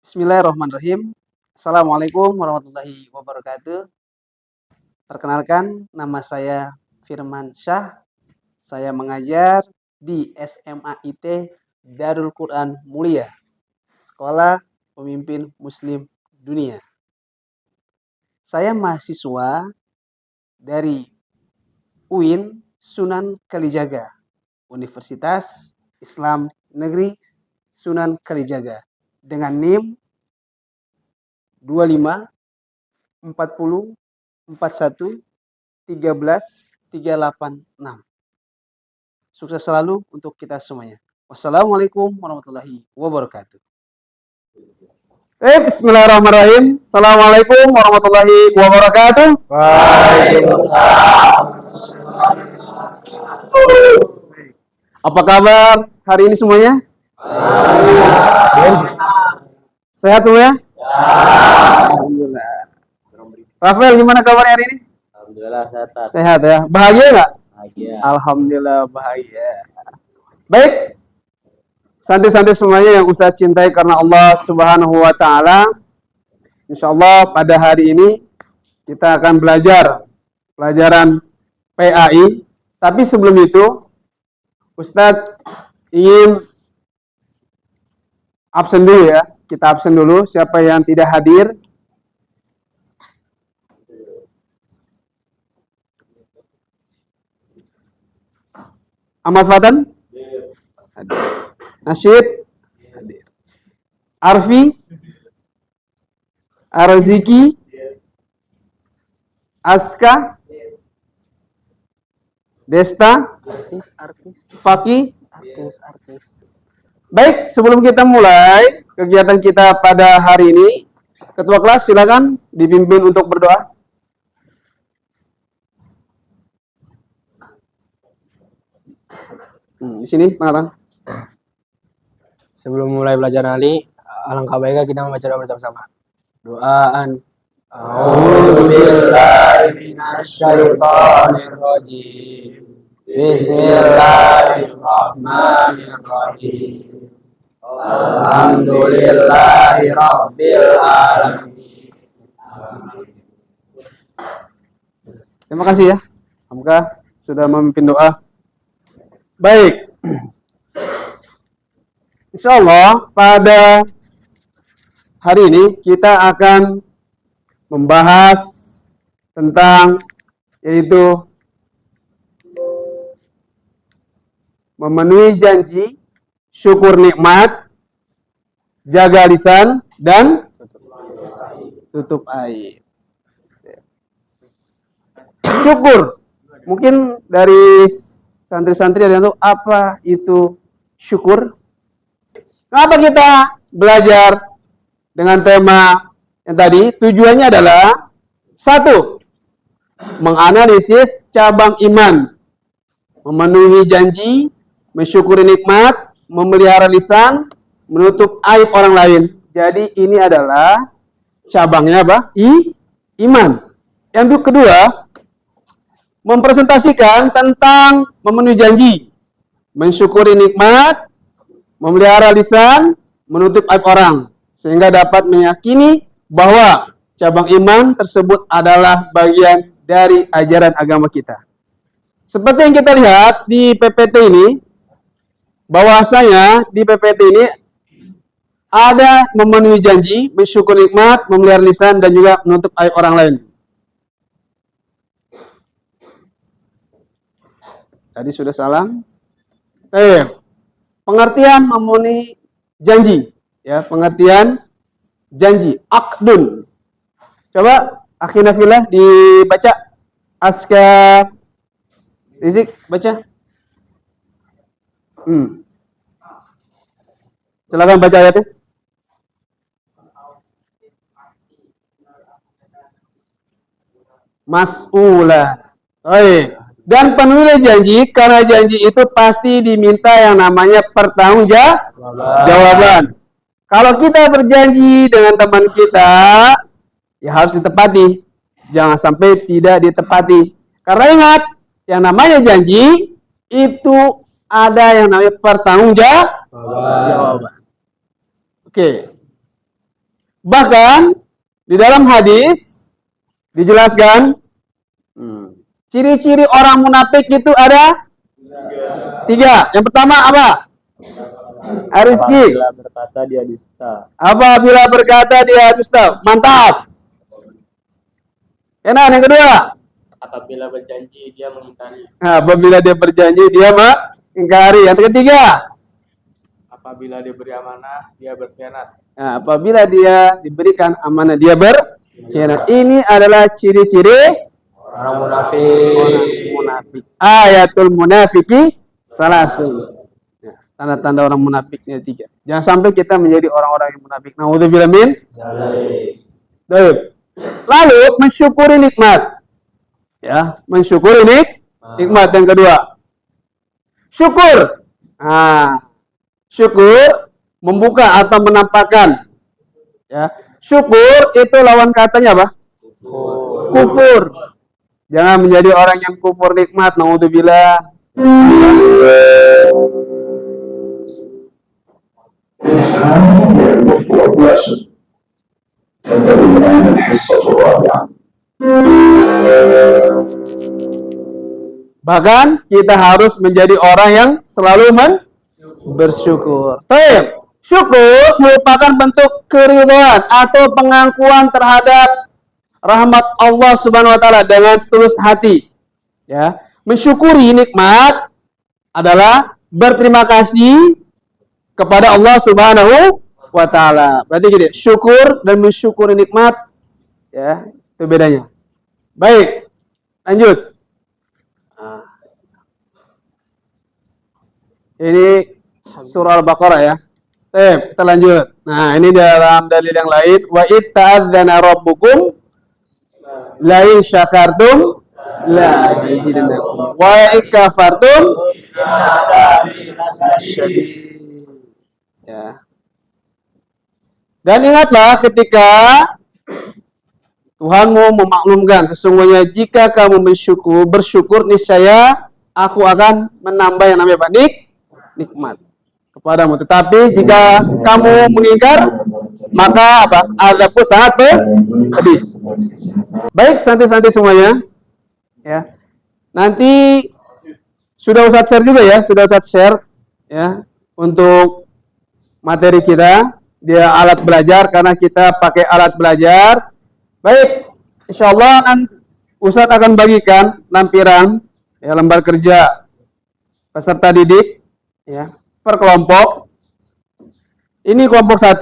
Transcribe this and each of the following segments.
Bismillahirrahmanirrahim. Assalamualaikum warahmatullahi wabarakatuh. Perkenalkan, nama saya Firman Syah. Saya mengajar di SMA IT Darul Quran Mulia, Sekolah Pemimpin Muslim Dunia. Saya mahasiswa dari UIN Sunan Kalijaga, Universitas Islam Negeri Sunan Kalijaga, dengan NIM 25 40 41 13 386. Sukses selalu untuk kita semuanya. Wassalamualaikum warahmatullahi wabarakatuh. Bismillahirrahmanirrahim. Assalamualaikum warahmatullahi wabarakatuh. Waalaikumsalam. Apa kabar hari ini semuanya? Sehat semuanya? Alhamdulillah. Rafael, gimana kabarnya hari ini? Alhamdulillah sehat. Sehat ya. Bahagia nggak? Bahagia. Alhamdulillah bahagia. Baik. Santai-santai semuanya yang usaha cintai karena Allah Subhanahu wa taala. Insyaallah pada hari ini kita akan belajar pelajaran PAI. Tapi sebelum itu Ustadz ingin absen dulu ya. Kita absen dulu, siapa yang tidak hadir. Ahmad Fatan? Hadir. Nasyid? Hadir. Arfi? Arziki? Aska? Desta? Artis. Faki? Artis. Baik, sebelum kita mulai kegiatan kita pada hari ini, Ketua kelas silakan dipimpin untuk berdoa. Di sini, pengarang. Sebelum mulai belajar nanti, alangkah baiknya kita membaca doa bersama-sama. Doaan. A'udzubillahi minasyaitonirrajim. Bismillahirrahmanirrahim. Alhamdulillahi rabbil alamin. Terima kasih ya, Hamka sudah memimpin doa. Baik, insya Allah pada hari ini kita akan membahas tentang yaitu memenuhi janji, syukur nikmat, jaga lisan, dan tutup aib. Syukur. Mungkin dari santri-santri ada yang tahu apa itu syukur. Kenapa kita belajar dengan tema yang tadi? Tujuannya adalah satu, menganalisis cabang iman, memenuhi janji, mensyukuri nikmat, memelihara lisan, menutup aib orang lain. Jadi ini adalah cabangnya apa? Iman. Yang kedua, mempresentasikan tentang memenuhi janji, mensyukuri nikmat, memelihara lisan, menutup aib orang, sehingga dapat meyakini bahwa cabang iman tersebut adalah bagian dari ajaran agama kita. Seperti yang kita lihat di PPT ini, bahwasanya di PPT ini ada memenuhi janji, mensyukuri nikmat, memelihara lisan, dan juga menutup aib orang lain. Tadi sudah salam. Pengertian memenuhi janji, ya, pengertian janji, akdun. Coba akhina filah dibaca. Aska Rizik baca. Silakan baca ayatnya. Mas'ula. Dan penuhi janji, karena janji itu pasti diminta yang namanya pertanggungjawaban. Kalau kita berjanji dengan teman kita, ya harus ditepati. Jangan sampai tidak ditepati. Karena ingat, yang namanya janji itu ada yang namanya pertanggungjawaban. Oke. Bahkan di dalam hadis dijelaskan ciri-ciri orang munafik itu ada 3. Yang pertama apa? Rizki. Apabila berkata dia dusta. Apabila berkata dia dusta. Mantap. Kenan yang kedua. Apabila berjanji dia mengingkari. Apabila dia berjanji dia mengingkari. Yang ketiga. Apabila diberi amanah dia berkhianat. Apabila dia diberikan amanah dia berkhianat. Ini adalah ciri-ciri Orang munafik. Ayatul munafiki salasun. Tanda-tanda orang munafiknya 3. Jangan sampai kita menjadi orang-orang yang munafik. Nauzubillah min. Baik. Lalu mensyukuri nikmat. Ya, mensyukuri nikmat yang kedua. Syukur. Syukur membuka atau menampakkan. Ya, syukur itu lawan katanya apa? Kufur. Jangan menjadi orang yang kufur nikmat. Naudzubillah. Bahkan kita harus menjadi orang yang selalu bersyukur. Baik. Syukur merupakan bentuk keridhaan atau pengakuan terhadap rahmat Allah Subhanahu wa taala dengan setulus hati. Ya, mensyukuri nikmat adalah berterima kasih kepada Allah Subhanahu wa taala. Berarti gini, syukur dan mensyukuri nikmat ya, itu bedanya. Baik. Lanjut. Ini surah Al-Baqarah ya. Kita lanjut. Nah, ini dalam dalil yang lain, wa itta'adzana rabbukum la in syakartum la yazidannakum wa in kafartum ya. Dan ingatlah ketika Tuhanmu memaklumkan sesungguhnya jika kamu bersyukur niscaya aku akan menambah yang namanya nikmat kepadamu. Tetapi jika kamu mengingkar maka apa? Azabku sangat pedih. Baik, santai-santai semuanya. Ya. Nanti sudah Ustadz share juga ya, sudah Ustadz share ya untuk materi kita. Dia alat belajar karena kita pakai alat belajar. Baik, insyaallah Ustadz akan bagikan lampiran ya, lembar kerja peserta didik ya, per kelompok. Ini kelompok 1,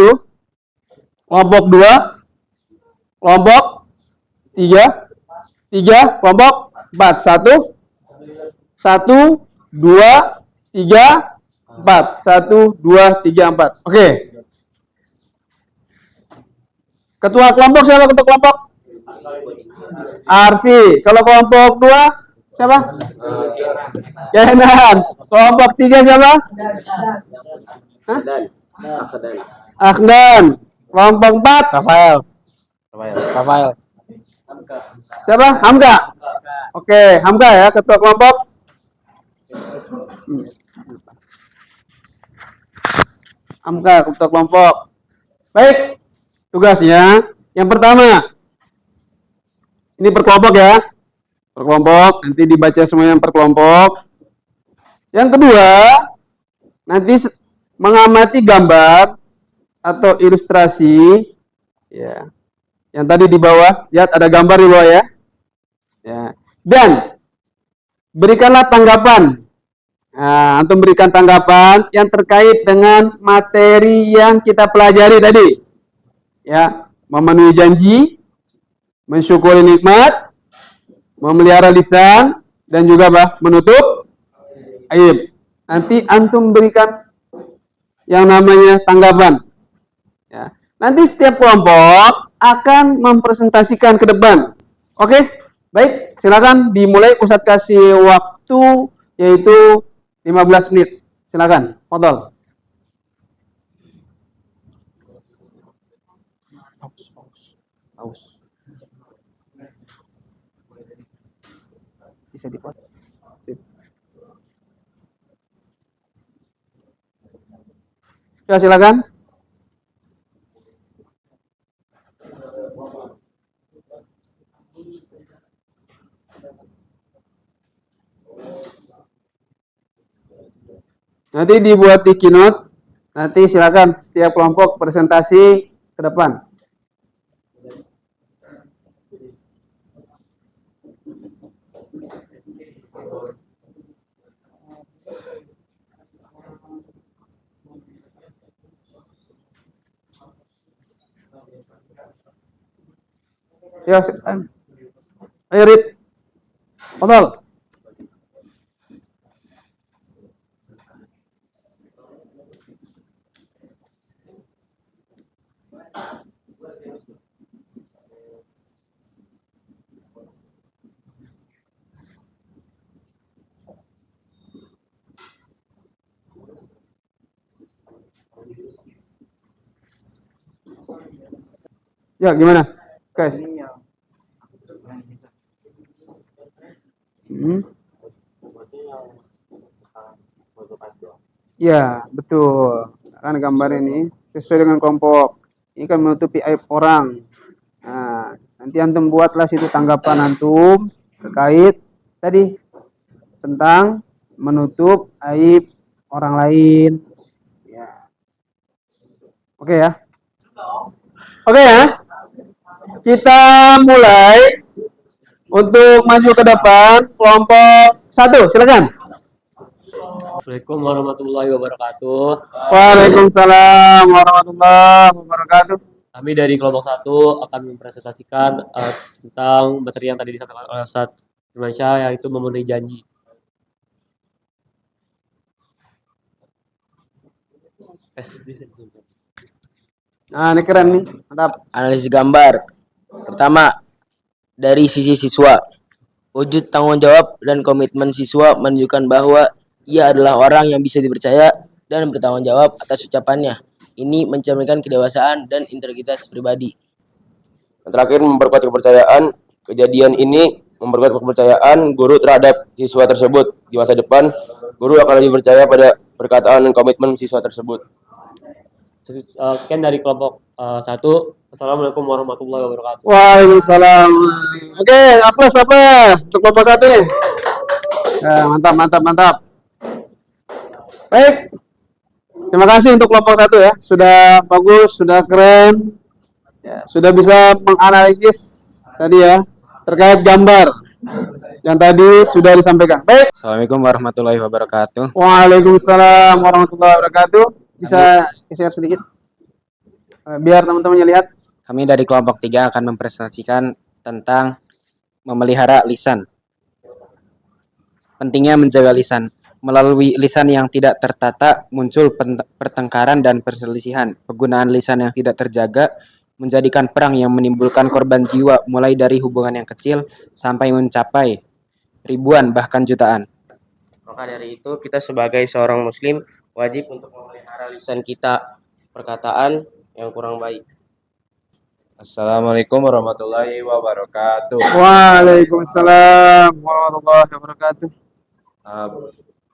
kelompok 2, kelompok 3, kelompok 4. 1, 2, 3, 4. 1, 2, 3, 4. Oke. Ketua kelompok siapa ketua kelompok? Arfi. Kalau kelompok 2 siapa? Kenan. Kelompok 3 siapa? Akdan. Kelompok 4 Rafael. siapa? Hamka. Oke, Hamka ya ketua kelompok. Hamka ketua kelompok. Baik, tugasnya yang pertama ini per kelompok ya, per kelompok, nanti dibaca semuanya per kelompok. Yang kedua nanti mengamati gambar atau ilustrasi ya, yang tadi di bawah, lihat ada gambar di bawah ya. Dan berikanlah tanggapan. Nah, antum berikan tanggapan yang terkait dengan materi yang kita pelajari tadi. Ya, memenuhi janji, mensyukuri nikmat, memelihara lisan, dan juga menutup aib. Nanti antum berikan yang namanya tanggapan. Ya. Nanti setiap kelompok akan mempresentasikan ke depan. Oke? Baik, silakan dimulai. Ustadz kasih waktu yaitu 15 menit. Silakan, fadhol. Paus. Bisa dipotong. Ya, silakan. Nanti dibuat di keynote. Nanti silakan setiap kelompok presentasi ke depan. Ya, silakan. Ayo Rit. Fadal. Ya, gimana? Guys. Ya, betul. Kan gambar ini sesuai dengan kelompok. Ini kan menutupi aib orang. Nah, nanti antum buatlah situ tanggapan antum terkait tadi tentang menutup aib orang lain. Ya. Oke ya. Oke ya. Kita mulai untuk maju ke depan kelompok 1. Silakan. Assalamualaikum warahmatullahi wabarakatuh. Waalaikumsalam warahmatullahi wabarakatuh. Kami dari kelompok 1 akan mempresentasikan tentang materi yang tadi disampaikan oleh Ustadz Firmansyah, yaitu memenuhi janji. Nah, ini keren nih. Mantap. Analisis gambar. Pertama, dari sisi siswa. Wujud tanggung jawab dan komitmen siswa menunjukkan bahwa ia adalah orang yang bisa dipercaya dan bertanggung jawab atas ucapannya. Ini mencerminkan kedewasaan dan integritas pribadi. Yang terakhir, memperkuat kepercayaan. Kejadian ini memperkuat kepercayaan guru terhadap siswa tersebut. Di masa depan, guru akan lebih percaya pada perkataan dan komitmen siswa tersebut. Sekian dari kelompok 1. Assalamualaikum warahmatullahi wabarakatuh. Waalaikumsalam. Oke, aplaus untuk kelompok 1 nih. Ya, mantap. Baik. Terima kasih untuk kelompok 1 ya. Sudah bagus, sudah keren. Ya, sudah bisa menganalisis tadi ya terkait gambar yang tadi sudah disampaikan. Baik. Assalamualaikum warahmatullahi wabarakatuh. Waalaikumsalam warahmatullahi wabarakatuh. Bisa share sedikit biar teman-temannya lihat. Kami dari kelompok 3 akan mempresentasikan tentang memelihara lisan. Pentingnya menjaga lisan. Melalui lisan yang tidak tertata, muncul pertengkaran dan perselisihan. Penggunaan lisan yang tidak terjaga menjadikan perang yang menimbulkan korban jiwa, mulai dari hubungan yang kecil sampai mencapai ribuan bahkan jutaan. Maka dari itu, kita sebagai seorang muslim wajib untuk memelihara lisan kita, perkataan yang kurang baik. Assalamualaikum warahmatullahi wabarakatuh. Waalaikumsalam warahmatullahi wabarakatuh.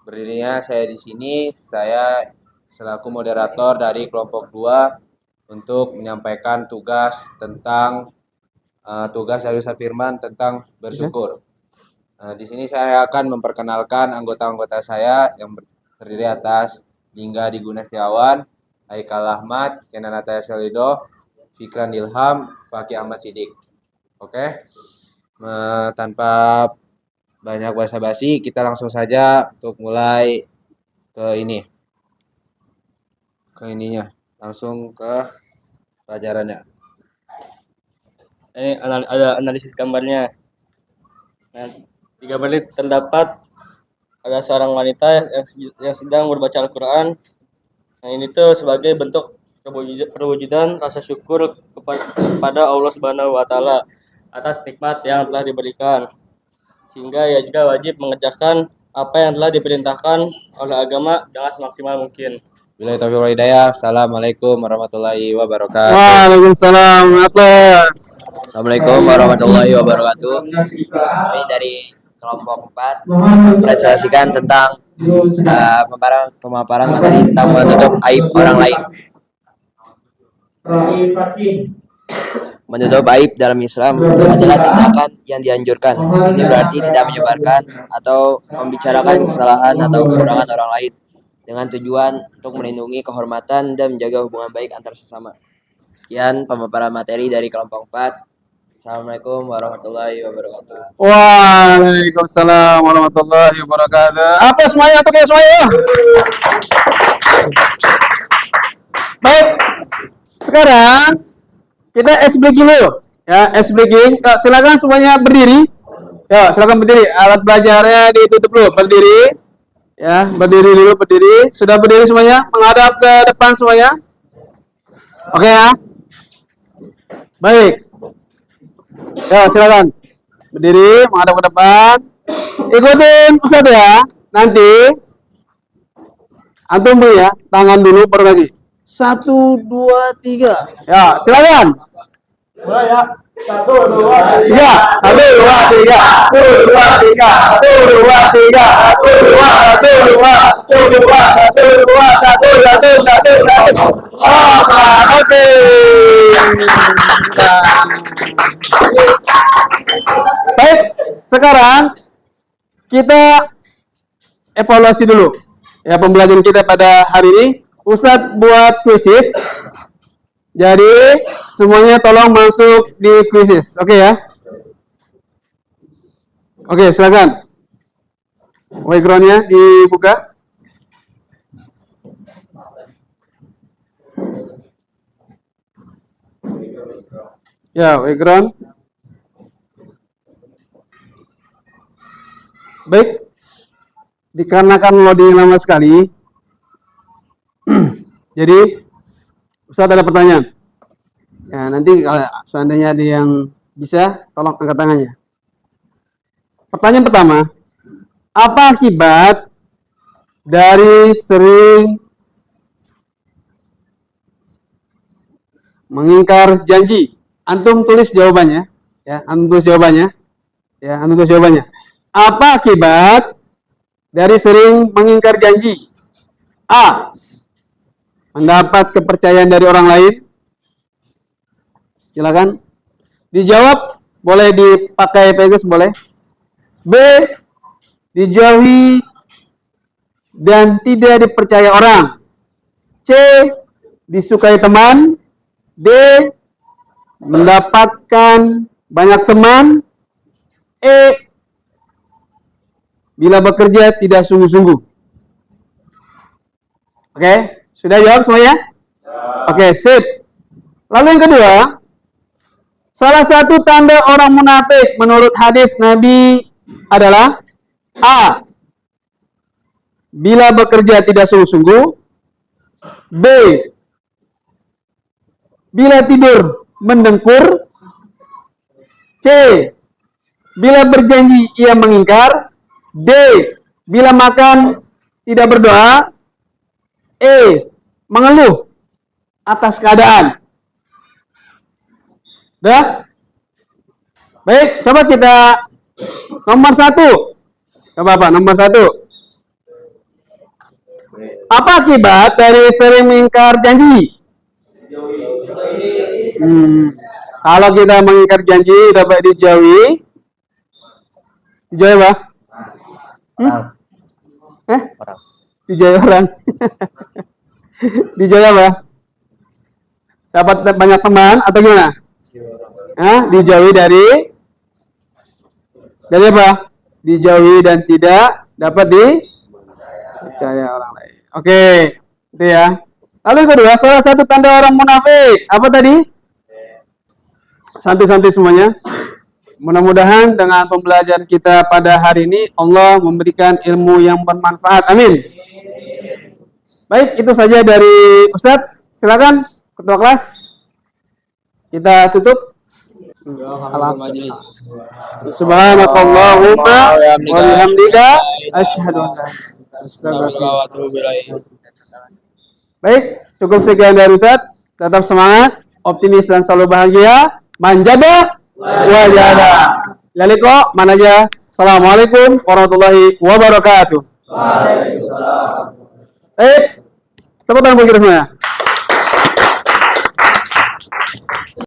Berdirinya saya di sini, saya selaku moderator dari kelompok 2 untuk menyampaikan tugas tentang tugas dari Ustadz Firman tentang bersyukur. Di sini saya akan memperkenalkan anggota-anggota saya yang terdiri atas Dingga Diguna Setiawan, Haikal Ahmad, Kenan Ataya Selido, Fikran Ilham, Fakih Ahmad Sidik. Oke. Tanpa banyak basa-basi, kita langsung saja untuk mulai langsung ke pelajarannya. Ini ada analisis gambarnya. Nah, di gambar ini terdapat ada seorang wanita yang sedang membaca Al-Quran. Nah, ini tuh sebagai bentuk perwujudan rasa syukur kepada Allah Subhanahu wa Ta'ala atas nikmat yang telah diberikan, sehingga ia juga wajib mengerjakan apa yang telah diperintahkan oleh agama dengan semaksimal mungkin. Billahi taufiq wal hidayah. Assalamualaikum warahmatullahi wabarakatuh. Waalaikumsalam. Assalamualaikum warahmatullahi wabarakatuh. Kami dari kelompok 4 mempresentasikan tentang pemaparan materi tentang menutup aib orang lain. Menutup aib dalam Islam adalah tindakan yang dianjurkan. Ini berarti tidak menyebarkan atau membicarakan kesalahan atau kekurangan orang lain. dengan tujuan untuk melindungi kehormatan dan menjaga hubungan baik antar sesama. Sekian pemaparan materi dari kelompok 4. Assalamualaikum warahmatullahi wabarakatuh. Waalaikumsalam warahmatullahi wabarakatuh. Apa semuanya? Oke semuanya. Baik. Sekarang kita ice breaking dulu. Ya, ice breaking. Silakan semuanya berdiri. Ya, silakan berdiri. Alat belajarnya ditutup dulu. Berdiri. Ya, berdiri dulu, berdiri. Sudah berdiri semuanya? Menghadap ke depan semuanya. Oke ya. Baik. Ya, silakan. Berdiri, menghadap ke depan. Ikutin Ustaz ya. Nanti antum beri ya, tangan dulu baru lagi. 1, 2, 3. Ya, silakan. Mulai ya. 1, 2, 3. 1, 2, 3. 1, 2, 3. 1, 2, 3. 1, 2, 1, 2. 1, 2, 1, 2. 1, 1, 1, 1. Oke. Baik, sekarang kita evaluasi dulu ya pembelajaran kita pada hari ini. Ustadz buat kuisis, jadi semuanya tolong masuk di kuisis, oke ya? Oke, silakan. Background-nya dibuka. Ya, background. Baik, dikarenakan loading lama sekali, jadi Ustaz ada pertanyaan. Ya, nanti kalau seandainya ada yang bisa, tolong angkat tangannya. Pertanyaan pertama, apa akibat dari sering mengingkar janji? Antum tulis jawabannya, ya, antum tulis jawabannya, ya, antum tulis jawabannya. Apa akibat dari sering mengingkar janji? A. Mendapat kepercayaan dari orang lain. Silakan. Dijawab, boleh dipakai pegas, boleh. B. Dijauhi dan tidak dipercaya orang. C. Disukai teman. D. Mendapatkan banyak teman. E. Bila bekerja tidak sungguh-sungguh. Oke, sudah jawab semuanya? Oke, sip. Lalu yang kedua, salah satu tanda orang munafik menurut hadis Nabi adalah A. Bila bekerja tidak sungguh-sungguh. B. Bila tidur mendengkur. C. Bila berjanji ia mengingkar. D. Bila makan tidak berdoa. E. Mengeluh atas keadaan. Udah? Baik, coba kita nomor 1. Coba Pak, nomor 1. Apa akibat dari sering mengingkar janji? Kalau kita mengingkar janji dapat dijauhi. Dijauhi apa? Dijauhi orang. Dijauhi apa? Dapat banyak teman atau gimana? Dijauhi dari apa? Dijauhi dan tidak dapat dipercaya orang lain. Oke, itu ya. Lalu yang kedua, salah satu tanda orang munafik apa tadi? Santai-santai semuanya. Mudah-mudahan dengan pembelajaran kita pada hari ini Allah memberikan ilmu yang bermanfaat. Amin. Baik, itu saja dari Ustadz. Silakan ketua kelas. Kita tutup. Subhanakallahumma wa bihamdika asyhadu an la ilaha illa anta. Baik, cukup sekian dari Ustadz. Tetap semangat, optimis dan selalu bahagia. Manjada wajada. Laliko, mana aja. Assalamualaikum warahmatullahi wabarakatuh. Waalaikumsalam. Tepuk tangan bagi kita semua.